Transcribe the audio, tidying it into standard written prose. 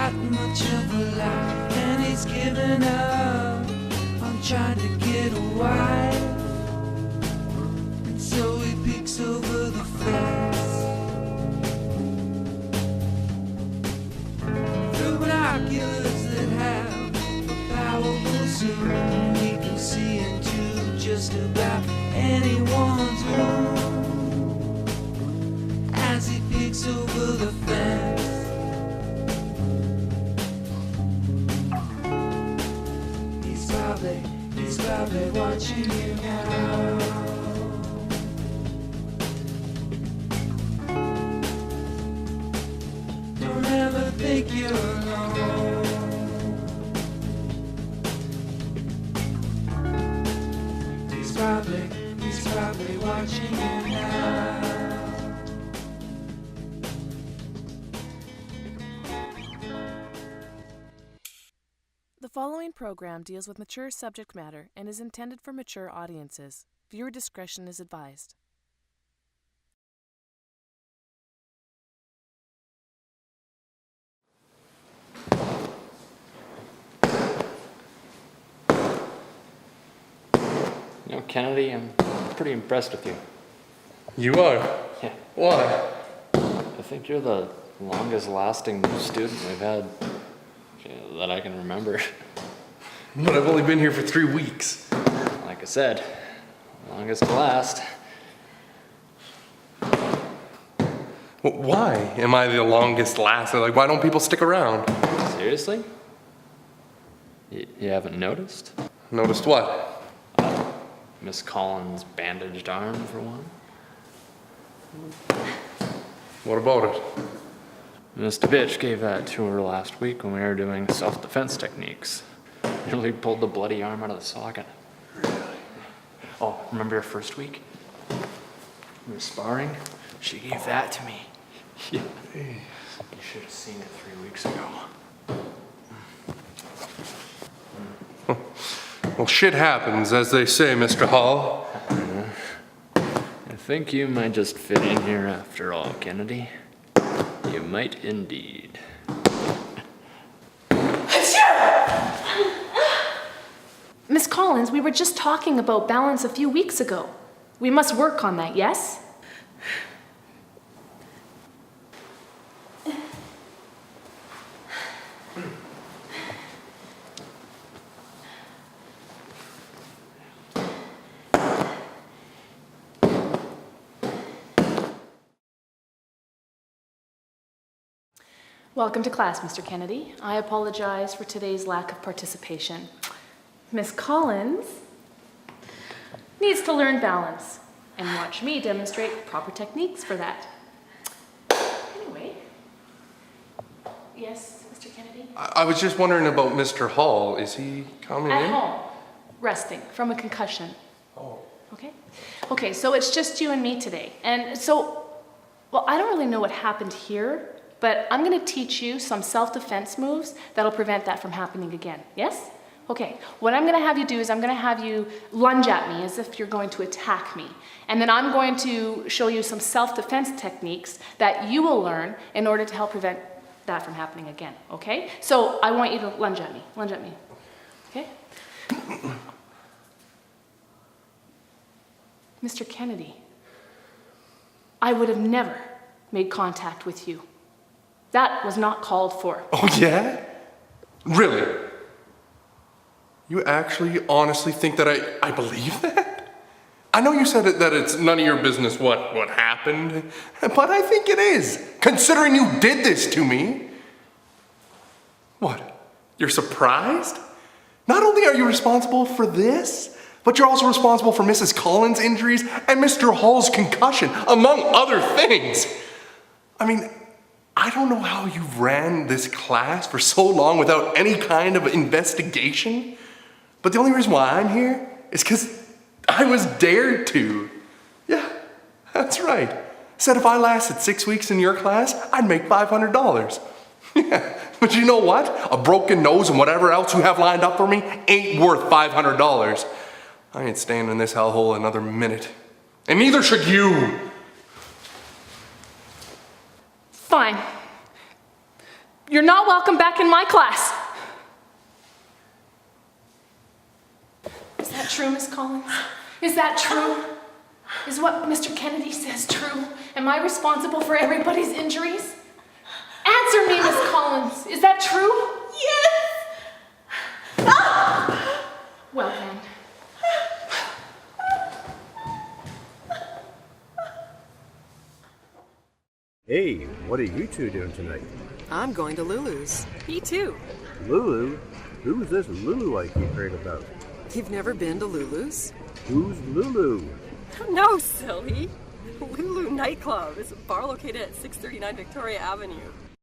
got much of a life, and he's given up on trying to get a wife. And so he peeks over the fence. Through binoculars that have a powerful zoom, he can see into just about anyone's room as he peeks over the fence. He's probably watching you now. Don't ever think you're alone. He's probably watching you now. The following program deals with mature subject matter and is intended for mature audiences. Viewer discretion is advised. You know, Kennedy, I'm pretty impressed with you. You are? Yeah. Why? I think you're the longest lasting student we've had that I can remember. But I've only been here for 3 weeks. Like I said, longest to last. Why am I the longest lasting? Like, why don't people stick around? Seriously? You haven't noticed? Noticed what? Miss Collins' bandaged arm, for one. What about it? Miss Dabich gave that to her last week when we were doing self-defense techniques. Nearly pulled the bloody arm out of the socket. Really? Oh, remember your first week? We were sparring? She gave that to me. Yeah. You should have seen it 3 weeks ago. Well, shit happens, as they say, Mr. Hall. I think you might just fit in here after all, Kennedy. You might indeed. Miss Collins, we were just talking about balance a few weeks ago. We must work on that, yes? Welcome to class, Mr. Kennedy. I apologize for today's lack of participation. Miss Collins needs to learn balance and watch me demonstrate proper techniques for that. Anyway, yes, Mr. Kennedy? I was just wondering about Mr. Hall. Is he coming in? At home, resting from a concussion. Oh. Okay? Okay, so it's just you and me today. And so, well, I don't really know what happened here, but I'm gonna teach you some self-defense moves that'll prevent that from happening again. Yes? Okay, what I'm gonna have you do is I'm gonna have you lunge at me as if you're going to attack me. And then I'm going to show you some self-defense techniques that you will learn in order to help prevent that from happening again, okay? So I want you to lunge at me, okay? Mr. Kennedy, I would have never made contact with you. That was not called for. Oh, yeah? Really? You actually honestly think that I believe that? I know you said that it's none of your business what happened, but I think it is, considering you did this to me. What? You're surprised? Not only are you responsible for this, but you're also responsible for Mrs. Collins' injuries and Mr. Hall's concussion, among other things. I mean, I don't know how you ran this class for so long without any kind of investigation, but the only reason why I'm here is because I was dared to. Yeah, that's right. Said if I lasted 6 weeks in your class, I'd make $500. Yeah, but you know what? A broken nose and whatever else you have lined up for me ain't worth $500. I ain't staying in this hellhole another minute. And neither should you. Fine. You're not welcome back in my class. Is that true, Miss Collins? Is that true? Is what Mr. Kennedy says true? Am I responsible for everybody's injuries? Answer me, Miss Collins. Is that true? Yes! Ah! Well then. Hey, what are you two doing tonight? I'm going to Lulu's. Me too. Lulu? Who's this Lulu I keep hearing about? You've never been to Lulu's? Who's Lulu? No, silly. Lulu nightclub is a bar located at 639 Victoria Avenue.